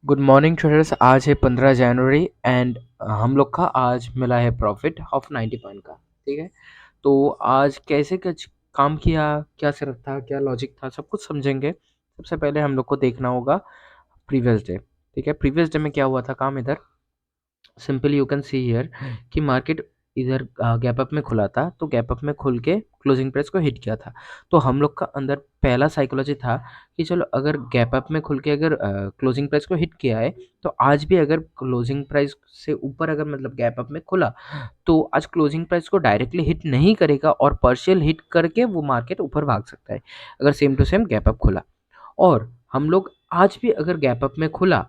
Good morning traders. आज है 15 जनवरी and हम लोग का आज मिला है प्रॉफिट ऑफ 90 पॉइंट का। ठीक है, तो आज कैसे कुछ काम किया, क्या सिर्फ था, क्या लॉजिक था, सब कुछ समझेंगे। सबसे पहले हम लोग को देखना होगा प्रीवियस डे। ठीक है, प्रीवियस डे में क्या हुआ था काम इधर। Simply you can see here कि मार्केट इधर गैप अप में खुला था, तो गैप अप में खुल के क्लोजिंग प्राइस को हिट किया था। तो हम लोग का अंदर पहला साइकोलॉजी था कि चलो अगर गैप अप में खुल के अगर क्लोजिंग प्राइस को हिट किया है, तो आज भी अगर क्लोजिंग प्राइस से ऊपर अगर मतलब गैप अप में खुला, तो आज क्लोजिंग प्राइस को डायरेक्टली हिट नहीं करेगा और पार्शियल हिट करके वो मार्केट ऊपर भाग सकता है अगर सेम टू सेम गैप अप खुला। और हम लोग आज भी अगर गैप अप में खुला,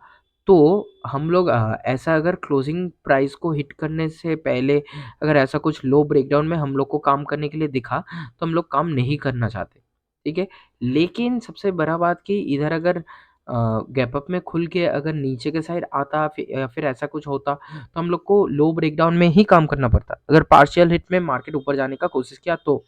तो हम लोग ऐसा अगर क्लोजिंग प्राइस को हिट करने से पहले अगर ऐसा कुछ लो ब्रेकडाउन में हम लोग को काम करने के लिए दिखा, तो हम लोग काम नहीं करना चाहते। ठीक है, लेकिन सबसे बड़ा बात कि इधर अगर गैप अप में खुल के अगर नीचे के साइड आता या फिर ऐसा कुछ होता, तो हम लोग को लो ब्रेकडाउन में ही काम करना पड़ता अगर पार्शियल हिट में मार्केट ऊपर जाने का कोशिश किया तो।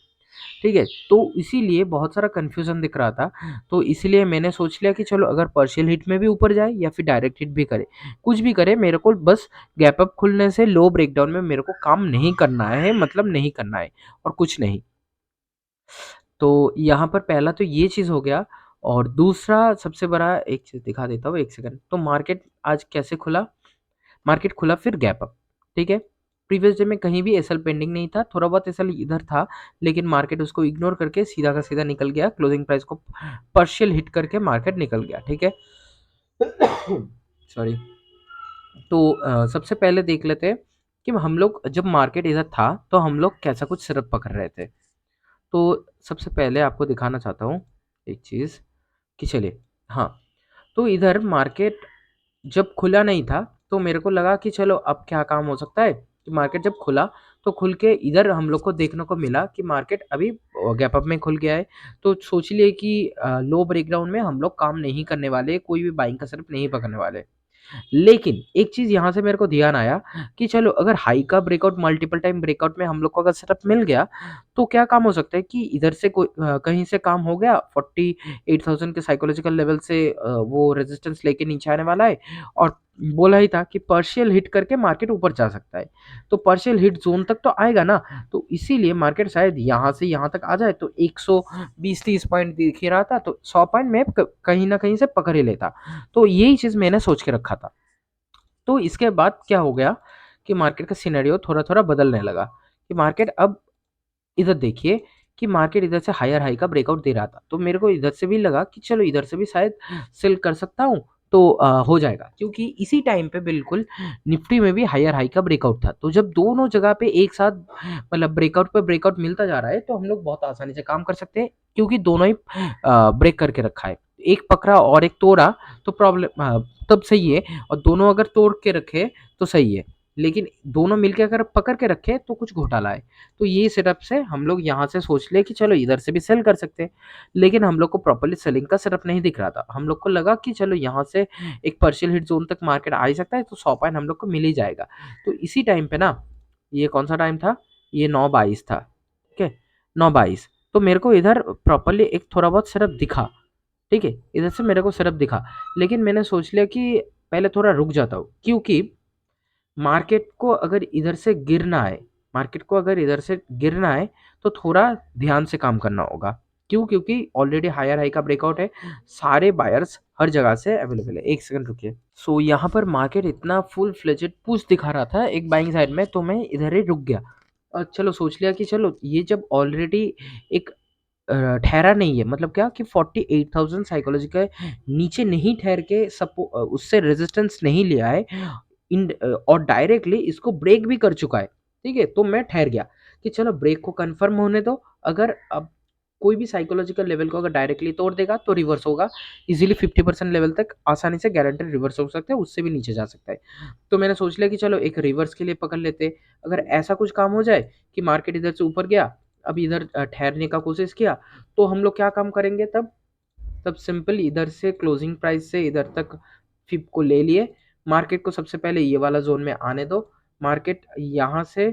ठीक है, तो इसीलिए बहुत सारा कन्फ्यूज़न दिख रहा था। तो इसीलिए मैंने सोच लिया कि चलो अगर पार्शियल हिट में भी ऊपर जाए या फिर डायरेक्ट हिट भी करे, कुछ भी करे, मेरे को बस गैप अप खुलने से लो ब्रेकडाउन में मेरे को काम नहीं करना है, मतलब नहीं करना है और कुछ नहीं। तो यहाँ पर पहला तो ये चीज़ हो गया। और दूसरा सबसे बड़ा एक चीज़ दिखा देता हूँ, 1 सेकंड। तो मार्केट आज कैसे खुला? मार्केट खुला फिर गैप अप। ठीक है, प्रीवियस डे में कहीं भी एसएल पेंडिंग नहीं था, थोड़ा बहुत एसएल इधर था, लेकिन मार्केट उसको इग्नोर करके सीधा का सीधा निकल गया, क्लोजिंग प्राइस को पार्शियल हिट करके मार्केट निकल गया। ठीक है, सॉरी। तो सबसे पहले देख लेते हैं कि हम लोग जब मार्केट इधर था तो हम लोग कैसा कुछ सिरप पकड़ रहे थे। तो सबसे पहले आपको दिखाना चाहता हूँ एक चीज़ कि चलिए, हाँ, तो इधर मार्केट जब खुला नहीं था, तो मेरे को लगा कि चलो अब क्या काम हो सकता है कि मार्केट जब खुला, तो खुल के इधर हम लोग को देखने को मिला कि मार्केट अभी गैप अप में खुल गया है। तो सोच लिए कि लो ब्रेकडाउन में हम लोग काम नहीं करने वाले, कोई भी बाइंग का सिर्फ नहीं पकड़ने वाले। लेकिन एक चीज़ यहाँ से मेरे को ध्यान आया कि चलो अगर हाई का ब्रेकआउट मल्टीपल टाइम ब्रेकआउट में हम लोग को अगर सेटअप मिल गया, तो क्या काम हो सकता है कि इधर से कोई कहीं से काम हो गया, 48,000 के साइकोलॉजिकल लेवल से वो रेजिस्टेंस लेके नीचे आने वाला है और बोला ही था कि पार्शियल हिट करके मार्केट ऊपर जा सकता है। तो पार्शियल हिट ज़ोन तक तो आएगा ना, तो इसीलिए मार्केट शायद यहाँ से यहाँ तक आ जाए, तो 120-30 पॉइंट दिख ही रहा था, तो 100 पॉइंट में कहीं न कहीं से पकड़ ही लेता। तो यही चीज़ मैंने सोच के रखा था। तो इसके बाद क्या हो गया कि मार्केट का सिनेरियो थोड़ा-थोड़ा बदलने लगा कि मार्केट अब इधर देखिए कि मार्केट इधर से हायर हाई का ब्रेकआउट दे रहा था। तो मेरे को इधर से भी लगा कि चलो इधर से भी शायद सेल कर सकता हूँ, तो हो जाएगा, क्योंकि इसी टाइम पे बिल्कुल निफ्टी में भी हायर हाई का ब्रेकआउट था। तो जब दोनों जगह पे एक साथ मतलब ब्रेकआउट पे ब्रेकआउट मिलता जा रहा है, तो हम लोग बहुत आसानी से काम कर सकते हैं, क्योंकि दोनों ही ब्रेक करके रखा है। एक पकड़ा और एक तोड़ा, तो प्रॉब्लम तब सही है, और दोनों अगर तोड़ के रखे तो सही है। लेकिन दोनों मिलके अगर पकड़ के रखे तो कुछ घोटाला है। तो ये सेटअप से हम लोग यहाँ से सोच ले कि चलो इधर से भी सेल कर सकते हैं। लेकिन हम लोग को प्रॉपर्ली सेलिंग का सेटअप नहीं दिख रहा था। हम लोग को लगा कि चलो यहाँ से एक पार्शियल हिट ज़ोन तक मार्केट आ ही सकता है, तो 100 पॉइंट हम लोग को मिल ही जाएगा। तो इसी टाइम पे ना, ये कौन-सा टाइम था? ये 9:22 था, ठीक है? 9:22, तो मेरे को इधर प्रॉपर्ली एक थोड़ा बहुत सेटअप दिखा, ठीक है? इधर से मेरे को सेटअप दिखा, लेकिन मैंने सोच लिया कि पहले थोड़ा रुक जाता हूँ, क्योंकि मार्केट को अगर इधर से गिरना है, मार्केट को अगर इधर से गिरना है, तो थोड़ा ध्यान से काम करना होगा। क्यों? क्योंकि ऑलरेडी हायर हाई का ब्रेकआउट है, सारे बायर्स हर जगह से अवेलेबल है। 1 सेकंड रुकिए। सो यहाँ पर मार्केट इतना फुल फ्लेजेड पुश दिखा रहा था एक बाइंग साइड में, तो मैं इधर ही रुक गया। चलो सोच लिया कि चलो ये जब ऑलरेडी एक ठहरा नहीं है, मतलब क्या कि 48,000 साइकोलॉजी के नीचे नहीं ठहर के उससे रेजिस्टेंस नहीं लिया है, और डायरेक्टली इसको ब्रेक भी कर चुका है। ठीक है, तो मैं ठहर गया कि चलो ब्रेक को कंफर्म होने दो। अगर अब कोई भी साइकोलॉजिकल लेवल को अगर डायरेक्टली तोड़ देगा तो रिवर्स होगा, इजीली 50% लेवल तक आसानी से गारंटेड रिवर्स हो सकता है, उससे भी नीचे जा सकता है। तो मैंने सोच लिया कि चलो एक रिवर्स के लिए पकड़ लेते। अगर ऐसा कुछ काम हो जाए कि मार्केट इधर से ऊपर गया, अब इधर ठहरने का कोशिश किया, तो हम लोग क्या काम करेंगे तब? तब सिंपल इधर से क्लोजिंग प्राइस से इधर तक फिब को ले लिए। मार्केट को सबसे पहले ये वाला ज़ोन में आने दो। मार्केट यहाँ से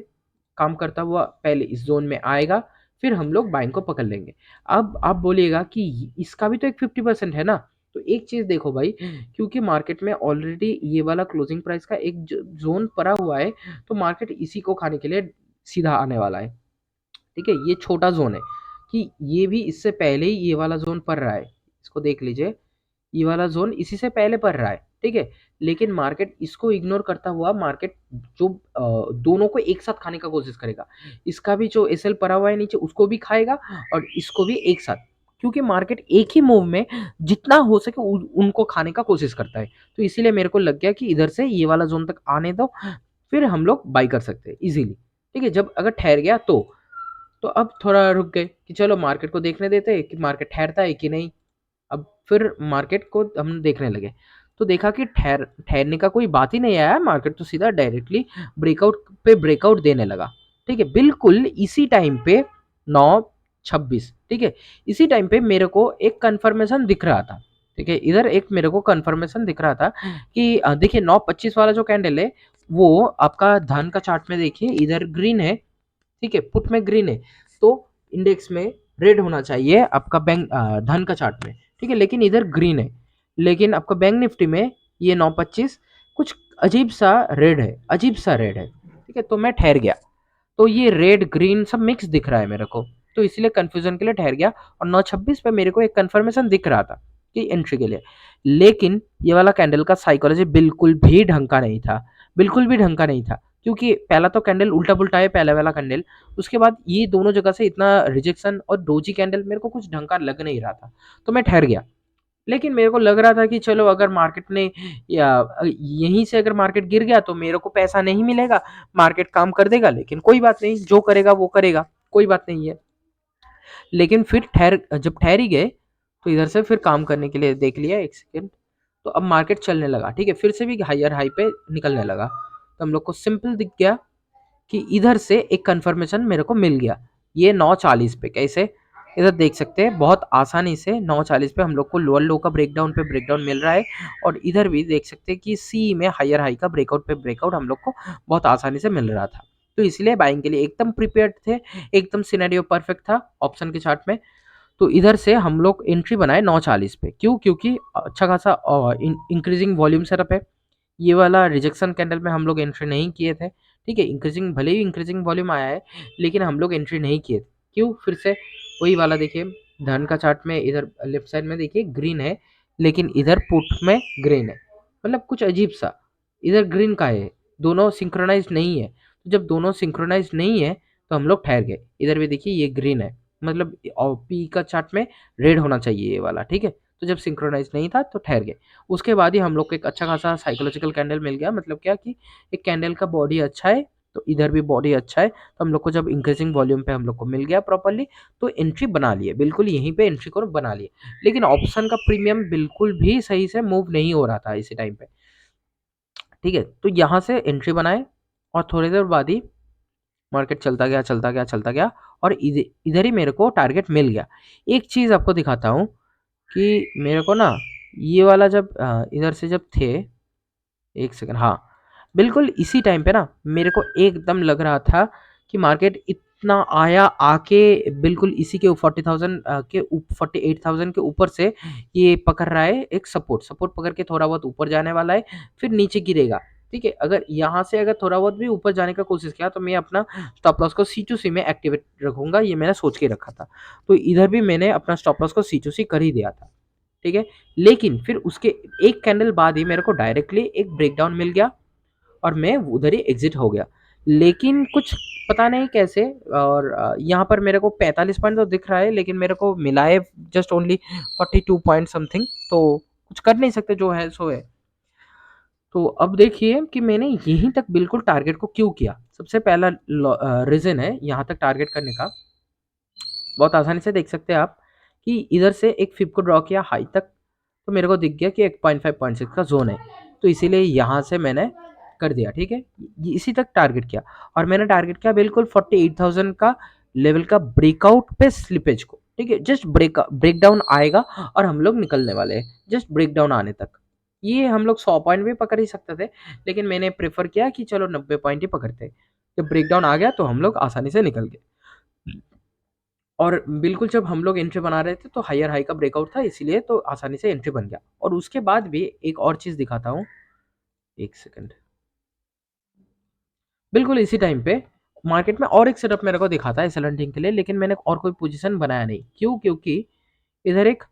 काम करता हुआ पहले इस ज़ोन में आएगा, फिर हम लोग बाइंग को पकड़ लेंगे। अब आप बोलिएगा कि इसका भी तो एक 50% है ना, तो एक चीज़ देखो भाई, क्योंकि मार्केट में ऑलरेडी ये वाला क्लोजिंग प्राइस का एक ज़ोन पड़ा हुआ है, तो मार्केट इसी को खाने के लिए सीधा आने वाला है। ठीक है, ये छोटा ज़ोन है कि ये भी इससे पहले ही ये वाला ज़ोन पड़ रहा है। इसको देख लीजिए, ये वाला ज़ोन इसी से पहले पड़ रहा है, ठीक है? लेकिन मार्केट इसको इग्नोर करता हुआ मार्केट जो दोनों को एक साथ खाने का कोशिश करेगा। इसका भी जो एसएल पड़ा हुआ है नीचे उसको भी खाएगा और इसको भी एक साथ। क्योंकि मार्केट एक ही मूव में जितना हो सके उनको खाने का कोशिश करता है। तो इसीलिए मेरे को लग गया कि इधर से ये वाला ज़ोन तक आने दो, फिर हम लोग बाय कर सकते हैं ईज़िली। ठीक है? जब अगर ठहर गया तो अब थोड़ा रुक गए कि चलो मार्केट को देखने देते हैं कि मार्केट ठहरता है कि नहीं। अब फिर मार्केट को हम देखने लगे, तो देखा कि ठहरने का कोई बात ही नहीं आया, मार्केट तो सीधा डायरेक्टली ब्रेकआउट पे ब्रेकआउट देने लगा। ठीक है, बिल्कुल इसी टाइम पे 9:26, ठीक है, इसी टाइम पे मेरे को एक कंफर्मेशन दिख रहा था। ठीक है, इधर एक मेरे को कंफर्मेशन दिख रहा था कि देखिए 9:25 वाला जो कैंडल है वो आपका धन का चार्ट में देखिए इधर ग्रीन है। ठीक है, पुट में ग्रीन है, तो इंडेक्स में रेड होना चाहिए आपका बैंक धन का चार्ट में। ठीक है, लेकिन इधर ग्रीन है, लेकिन आपका बैंक निफ्टी में ये 9:25 कुछ अजीब सा रेड है, अजीब सा रेड है। ठीक है, तो मैं ठहर गया, तो ये रेड ग्रीन सब मिक्स दिख रहा है मेरे को, तो इसलिए कंफ्यूजन के लिए ठहर गया। और 9:26 पे मेरे को एक कंफर्मेशन दिख रहा था कि एंट्री के लिए, लेकिन ये वाला कैंडल का साइकोलॉजी बिल्कुल भी ढंग का नहीं था, बिल्कुल भी ढंग का नहीं था। क्योंकि पहला तो कैंडल उल्टा पुल्टा है, पहला वाला कैंडल, उसके बाद ये दोनों जगह से इतना रिजेक्शन और डोजी कैंडल मेरे को कुछ ढंग का लग नहीं रहा था, तो मैं ठहर गया। लेकिन मेरे को लग रहा था कि चलो अगर मार्केट ने या यहीं से अगर मार्केट गिर गया तो मेरे को पैसा नहीं मिलेगा, मार्केट काम कर देगा, लेकिन कोई बात नहीं, जो करेगा वो करेगा, कोई बात नहीं है। लेकिन फिर जब ठहर ही गए, तो इधर से फिर काम करने के लिए देख लिया एक सेकेंड, तो अब मार्केट चलने लगा। ठीक है, फिर से भी हायर हाई पे निकलने लगा, तो हम लोग को सिंपल दिख गया कि इधर से एक कंफर्मेशन मेरे को मिल गया। ये 9:40 पे कैसे, इधर देख सकते हैं बहुत आसानी से 9:40 पे हम लोग को लोअर लो का ब्रेकडाउन पे ब्रेकडाउन मिल रहा है, और इधर भी देख सकते हैं कि सी में हायर हाई का ब्रेकआउट पे ब्रेकआउट हम लोग को बहुत आसानी से मिल रहा था। तो इसलिए बाइंग के लिए एकदम प्रिपेयर्ड थे, एकदम सिनेरियो परफेक्ट था ऑप्शन के चार्ट में। तो इधर से हम लोग एंट्री बनाए 9:40 पे, क्यों? क्योंकि अच्छा खासा इंक्रीजिंग वॉल्यूम सेटअप है। ये वाला रिजेक्शन कैंडल में हम लोग एंट्री नहीं किए थे। ठीक है, इंक्रीजिंग भले ही इंक्रीजिंग वॉल्यूम आया है, लेकिन हम लोग एंट्री नहीं किए थे। क्यों? फिर से वही वाला देखिए, धन का चार्ट में इधर लेफ्ट साइड में देखिए ग्रीन है, लेकिन इधर पुट में ग्रीन है, मतलब कुछ अजीब सा। इधर ग्रीन का है, दोनों सिंक्रोनाइज नहीं है। तो जब दोनों सिंक्रोनाइज नहीं है तो हम लोग ठहर गए। इधर भी देखिए ये ग्रीन है, मतलब पी का चार्ट में रेड होना चाहिए ये वाला। ठीक है, तो जब सिंक्रोनाइज नहीं था तो ठहर गए। उसके बाद ही हम लोग को एक अच्छा खासा साइकोलॉजिकल कैंडल मिल गया, मतलब क्या कि एक कैंडल का बॉडी अच्छा है, तो इधर भी बॉडी अच्छा है, तो हम लोग को जब इंक्रीजिंग वॉल्यूम पे हम लोग को मिल गया प्रॉपर्ली, तो एंट्री बना लिए, बिल्कुल यहीं पे एंट्री को बना लिए। लेकिन ऑप्शन का प्रीमियम बिल्कुल भी सही से मूव नहीं हो रहा था इसी टाइम पे। ठीक है, तो यहाँ से एंट्री बनाए, और थोड़ी देर बाद ही मार्केट चलता गया चलता गया चलता गया, और इधर इधर ही मेरे को टारगेट मिल गया। एक चीज़ आपको दिखाता हूँ कि मेरे को ना ये वाला जब इधर से जब थे, एक सेकंड, हाँ, बिल्कुल इसी टाइम पे ना मेरे को एकदम लग रहा था कि मार्केट इतना आया, आके बिल्कुल इसी के 40,000 के 48,000 के ऊपर से ये पकड़ रहा है एक सपोर्ट, सपोर्ट पकड़ के थोड़ा बहुत ऊपर जाने वाला है, फिर नीचे गिरेगा। ठीक है, अगर यहाँ से अगर थोड़ा बहुत भी ऊपर जाने का कोशिश किया तो मैं अपना स्टॉप लॉस को C2C में एक्टिवेट रखूंगा, ये मैंने सोच के रखा था। तो इधर भी मैंने अपना स्टॉप लॉस को C2C कर ही दिया था। ठीक है, लेकिन फिर उसके एक कैंडल बाद ही मेरे को डायरेक्टली एक ब्रेकडाउन मिल गया, और मैं उधर ही एग्जिट हो गया। लेकिन कुछ पता नहीं कैसे, और यहाँ पर मेरे को 45 पॉइंट तो दिख रहा है, लेकिन मेरे को मिला है जस्ट ओनली 42 पॉइंट समथिंग, तो कुछ कर नहीं सकते, जो है सो है। तो अब देखिए कि मैंने यहीं तक बिल्कुल टारगेट को क्यों किया। सबसे पहला रीज़न है यहाँ तक टारगेट करने का, बहुत आसानी से देख सकते हैं आप कि इधर से एक फिब को ड्रॉ किया हाई तक, तो मेरे को दिख गया कि 1.5.6 का जोन है, तो इसीलिए यहाँ से मैंने कर दिया। ठीक है, इसी तक टारगेट किया, और मैंने टारगेट किया बिल्कुल 48,000 का लेवल का ब्रेकआउट पे स्लिपेज को। ठीक है, जस्ट ब्रेकडाउन आएगा और हम लोग निकलने वाले हैं, जस्ट ब्रेकडाउन आने तक। ये हम लोग 100 पॉइंट भी पकड़ ही सकते थे, लेकिन मैंने प्रेफर किया कि चलो 90 पॉइंट ही पकड़ते। जब ब्रेकडाउन आ गया तो हम लोग आसानी से निकल गए। और बिल्कुल जब हम लोग एंट्री बना रहे थे तो हायर हाई का ब्रेकआउट था, इसीलिए तो आसानी से एंट्री बन गया। और उसके बाद भी एक और चीज़ दिखाता हूँ, 1 सेकंड। बिल्कुल इसी टाइम पे मार्केट में और एक सेटअप मेरे को दिखा था एस एल हंटिंग के लिए, लेकिन मैंने और कोई पोजीशन बनाया नहीं। क्यों? क्योंकि इधर एक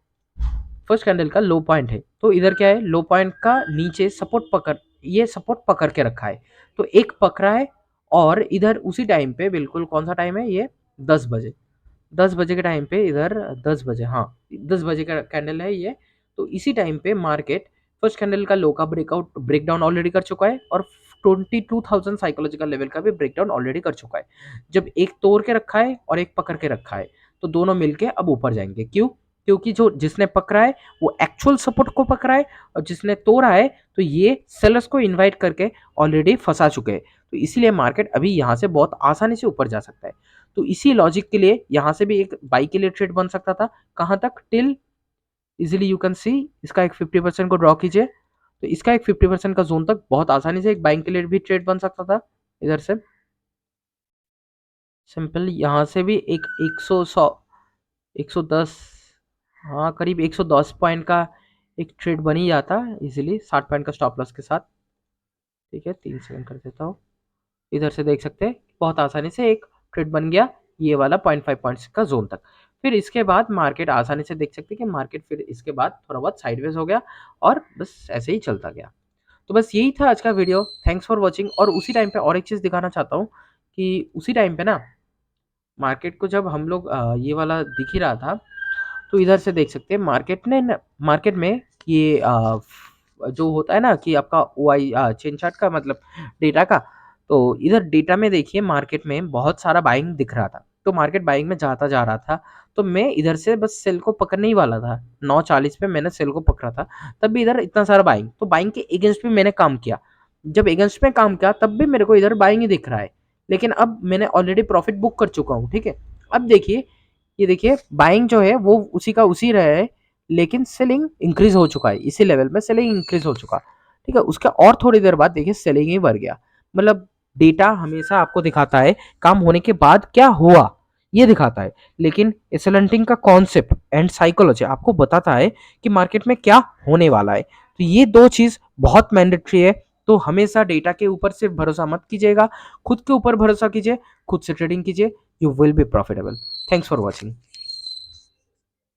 फर्स्ट कैंडल का लो पॉइंट है, तो इधर क्या है, लो पॉइंट का नीचे सपोर्ट पकड़, ये सपोर्ट पकड़ के रखा है, तो एक पकड़ा है। और इधर उसी टाइम पे बिल्कुल कौन सा टाइम है ये, 10 बजे, 10 बजे के टाइम पे इधर, 10 बजे, हाँ 10 बजे का कैंडल है ये। तो इसी टाइम पे मार्केट फर्स्ट कैंडल का लो का ब्रेकआउट ब्रेकडाउन ऑलरेडी कर चुका है, और 22,000 साइकोलॉजिकल लेवल का भी ब्रेकडाउन ऑलरेडी कर चुका है। जब एक तोड़ के रखा है और एक पकड़ के रखा है, तो दोनों मिलके अब ऊपर जाएंगे। क्यों? क्योंकि जो जिसने पकड़ा है वो एक्चुअल सपोर्ट को पकड़ा है, और जिसने तोड़ा है तो ये सेलर्स को इन्वाइट करके ऑलरेडी फंसा चुके हैं। तो इसीलिए मार्केट अभी यहाँ से बहुत आसानी से ऊपर जा सकता है। तो इसी लॉजिक के लिए यहाँ से भी एक बाई के लिए ट्रेड बन सकता था। कहाँ तक? Till easily you can see, इसका एक 50% को ड्रॉ कीजिए, तो इसका एक 50% का जोन तक बहुत आसानी से एक बाइंग के लिए भी ट्रेड बन सकता था। इधर से सिंपल यहाँ से भी एक 100 110, हाँ करीब 110 पॉइंट का एक ट्रेड बन ही जाता इजीली 60 पॉइंट का स्टॉप लॉस के साथ। ठीक है, 3 सेकंड कर देता हूँ। इधर से देख सकते हैं बहुत आसानी से एक ट्रेड बन गया ये वाला 0.5 पॉइंट्स का जोन तक। फिर इसके बाद मार्केट आसानी से देख सकते हैं कि मार्केट फिर इसके बाद थोड़ा बहुत साइडवेज हो गया, और बस ऐसे ही चलता गया। तो बस यही था आज का वीडियो। Thanks for watching. और उसी टाइम पे और एक चीज़ दिखाना चाहता हूँ कि उसी टाइम पे ना मार्केट को जब हम लोग ये वाला दिख ही रहा था, तो इधर से देख सकते हैं मार्केट ने मार्केट में ये जो होता है ना कि आपका ओ आई चेन चार्ट का मतलब डेटा का, तो इधर डेटा में देखिए मार्केट में बहुत सारा बाइंग दिख रहा था, तो मार्केट बाइंग में जाता जा रहा था। तो मैं इधर से बस सेल को पकड़ने ही वाला था, 9:40 पे मैंने सेल को पकड़ा था। तब भी इधर इतना सारा बाइंग, तो बाइंग के अगेंस्ट भी मैंने काम किया। जब अगेंस्ट में काम किया तब भी मेरे को इधर बाइंग ही दिख रहा है, लेकिन अब मैंने ऑलरेडी प्रॉफिट बुक कर चुका हूँ। ठीक है, अब देखिए, ये देखिए बाइंग जो है वो उसी का उसी रहा है, लेकिन सेलिंग इंक्रीज हो चुका है, इसी लेवल में सेलिंग इंक्रीज हो चुका। ठीक है, उसका और थोड़ी देर बाद देखिए सेलिंग ही बढ़ गया। मतलब डेटा हमेशा आपको दिखाता है काम होने के बाद क्या हुआ, ये दिखाता है, लेकिन एसएलएंटिंग का कॉन्सेप्ट एंड साइकोलॉजी आपको बताता है कि मार्केट में क्या होने वाला है। तो ये दो चीज बहुत मैंडेटरी है। तो हमेशा डेटा के ऊपर सिर्फ भरोसा मत कीजिएगा, खुद के ऊपर भरोसा कीजिए, खुद से ट्रेडिंग कीजिए, you will be profitable. Thanks for watching.